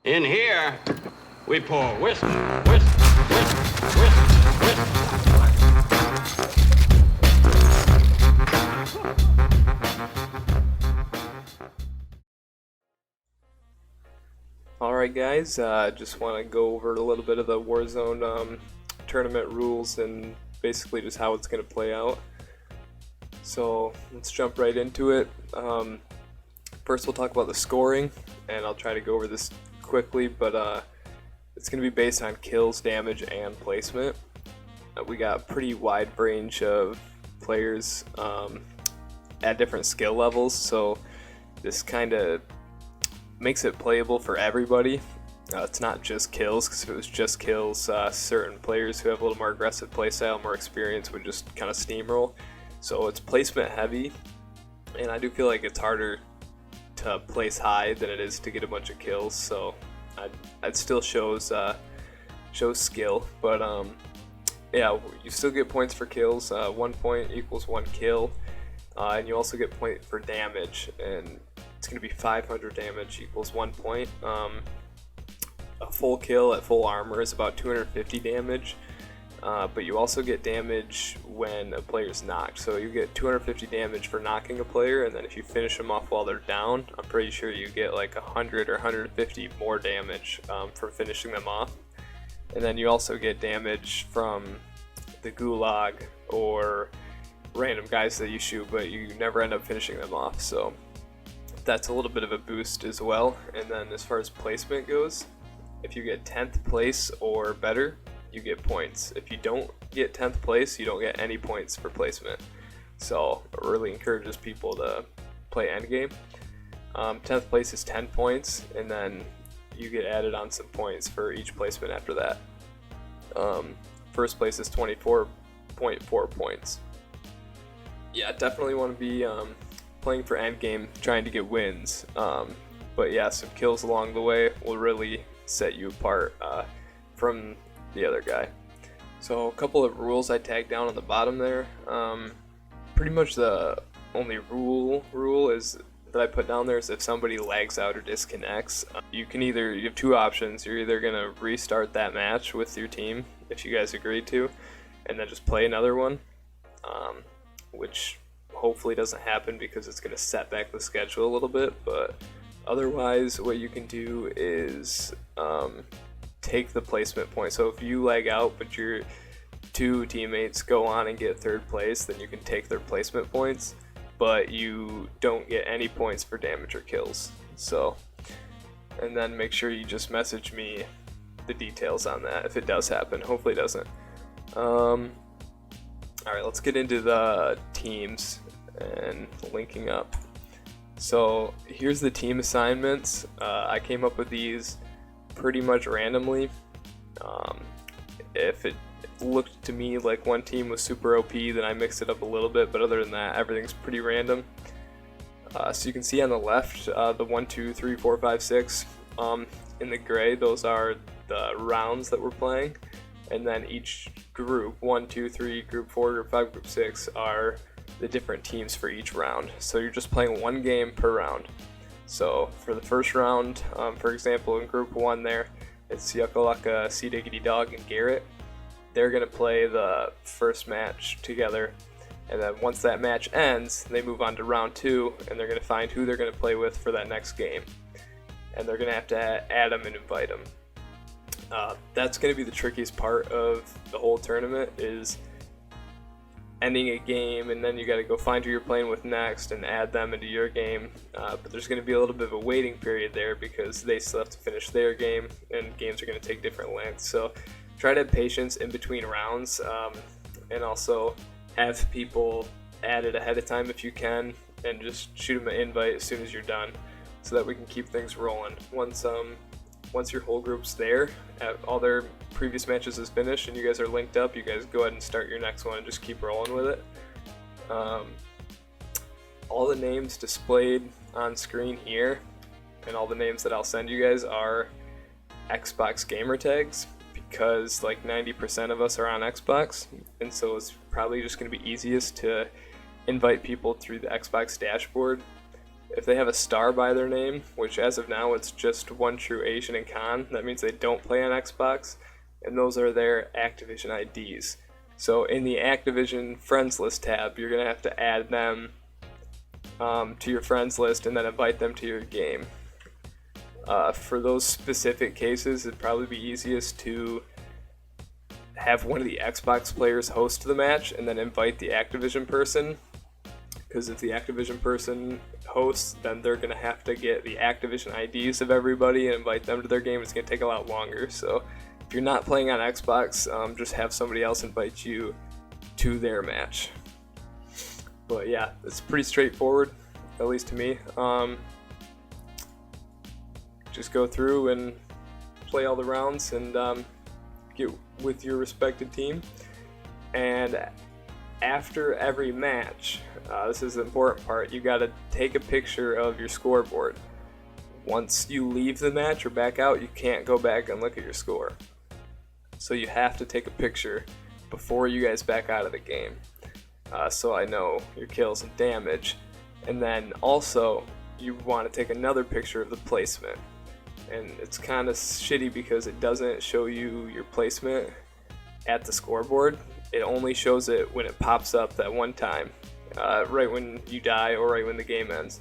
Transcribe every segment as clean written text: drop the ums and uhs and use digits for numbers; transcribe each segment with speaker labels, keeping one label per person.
Speaker 1: In here, we pour whisk, whisk, whisk, whisk, whisk.
Speaker 2: Alright guys, just want to go over a little bit of the Warzone tournament rules and basically just how it's going to play out. So let's jump right into it. First we'll talk about the scoring, and I'll try to go over this quickly, but it's going to be based on kills, damage, and placement. We got a pretty wide range of players at different skill levels, so this kind of makes it playable for everybody. It's not just kills, because if it was just kills, certain players who have a little more aggressive playstyle, more experience, would just kind of steamroll. So it's placement heavy, and I do feel like it's harder to place high than it is to get a bunch of kills. So it still shows skill, but yeah, you still get points for kills. 1 point equals 1 kill, and you also get point for damage, and it's going to be 500 damage equals 1 point. A full kill at full armor is about 250 damage, but you also get damage when a player's knocked. So you get 250 damage for knocking a player, and then if you finish them off while they're down, I'm pretty sure you get like 100 or 150 more damage for finishing them off. And then you also get damage from the gulag or random guys that you shoot, but you never end up finishing them off. So that's a little bit of a boost as well. And then as far as placement goes, if you get 10th place or better, you get points. If you don't get 10th place, you don't get any points for placement. So it really encourages people to play endgame. 10th place is 10 points, and then you get added on some points for each placement after that. First place is 24.4 points. Yeah, definitely want to be playing for endgame, trying to get wins. But yeah, some kills along the way will really set you apart from the other guy. So a couple of rules I tagged down on the bottom there. Pretty much the only rule is that I put down there is if somebody lags out or disconnects, you have two options. You're either gonna restart that match with your team if you guys agreed to, and then just play another one, which hopefully doesn't happen because it's going to set back the schedule a little bit. But otherwise, what you can do is take the placement point. So if you lag out but your two teammates go on and get third place, then you can take their placement points, but you don't get any points for damage or kills. So, and then make sure you just message me the details on that if it does happen. Hopefully it doesn't. Alright, let's get into the teams and linking up. So here's the team assignments. I came up with these pretty much randomly. If it looked to me like one team was super OP, then I mixed it up a little bit, but other than that, everything's pretty random. So you can see on the left, the 1, 2, 3, 4, 5, 6 in the gray, those are the rounds that we're playing. And then each group, 1, 2, 3, group 4, group 5, group 6, are the different teams for each round. So you're just playing one game per round. So for the first round, for example, in group 1 there, it's Yuckalaka, Sea Diggity Dog, and Garrett. They're going to play the first match together. And then once that match ends, they move on to round 2, and they're going to find who they're going to play with for that next game. And they're going to have to add them and invite them. That's going to be the trickiest part of the whole tournament, is ending a game and then you got to go find who you're playing with next and add them into your game. But there's going to be a little bit of a waiting period there because they still have to finish their game, and games are going to take different lengths. So try to have patience in between rounds, and also have people added ahead of time if you can, and just shoot them an invite as soon as you're done so that we can keep things rolling. Once your whole group's there, all their previous matches is finished and you guys are linked up, you guys go ahead and start your next one and just keep rolling with it. All the names displayed on screen here and all the names that I'll send you guys are Xbox gamer tags, because like 90% of us are on Xbox, and so it's probably just going to be easiest to invite people through the Xbox dashboard If they have a star by their name, which as of now it's just One True Asian and Khan, that means they don't play on Xbox, and those are their Activision IDs. So in the Activision friends list tab, you're going to have to add them to your friends list and then invite them to your game. For those specific cases, it'd probably be easiest to have one of the Xbox players host the match and then invite the Activision person, because if the Activision person hosts, then they're going to have to get the Activision IDs of everybody and invite them to their game. It's going to take a lot longer. So if you're not playing on Xbox, just have somebody else invite you to their match. But yeah, it's pretty straightforward, at least to me. Just go through and play all the rounds and get with your respected team. And after every match, this is the important part, you got to take a picture of your scoreboard. Once you leave the match or back out, you can't go back and look at your score. So you have to take a picture before you guys back out of the game. So I know your kills and damage. And then also, you want to take another picture of the placement. And it's kind of shitty because it doesn't show you your placement at the scoreboard. It only shows it when it pops up that one time, right when you die or right when the game ends.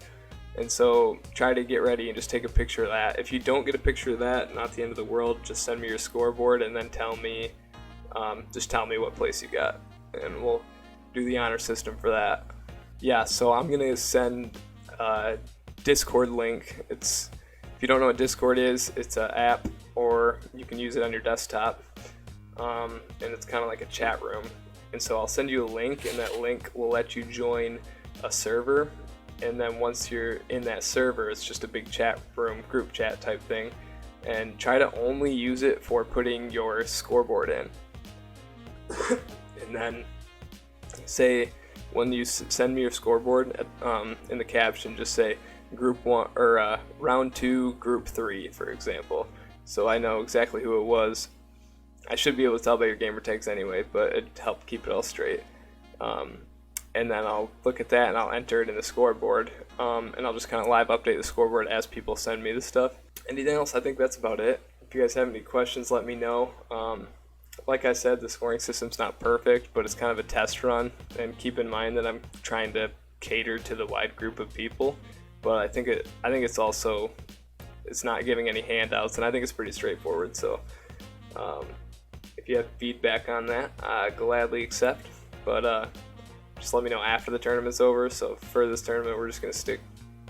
Speaker 2: And so try to get ready and just take a picture of that. If you don't get a picture of that, not the end of the world, just send me your scoreboard and then tell me what place you got. And we'll do the honor system for that. Yeah, so I'm going to send a Discord link. If you don't know what Discord is, it's an app, or you can use it on your desktop. And it's kind of like a chat room. And so I'll send you a link, and that link will let you join a server. And then once you're in that server, it's just a big chat room, group chat type thing. And try to only use it for putting your scoreboard in. And then say, when you send me your scoreboard, in the caption, just say group 1 or round 2, group 3, for example. So I know exactly who it was. I should be able to tell by your gamer tags anyway, but it'd help keep it all straight. And then I'll look at that and I'll enter it in the scoreboard. And I'll just kind of live update the scoreboard as people send me the stuff. Anything else? I think that's about it. If you guys have any questions, let me know. Like I said, the scoring system's not perfect, but it's kind of a test run. And keep in mind that I'm trying to cater to the wide group of people. But I think it's also, it's not giving any handouts, and I think it's pretty straightforward. So if you have feedback on that, I gladly accept. But just let me know after the tournament's over. So for this tournament, we're just going to stick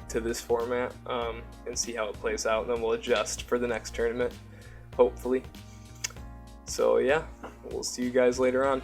Speaker 2: to this format and see how it plays out. And then we'll adjust for the next tournament, hopefully. So yeah, we'll see you guys later on.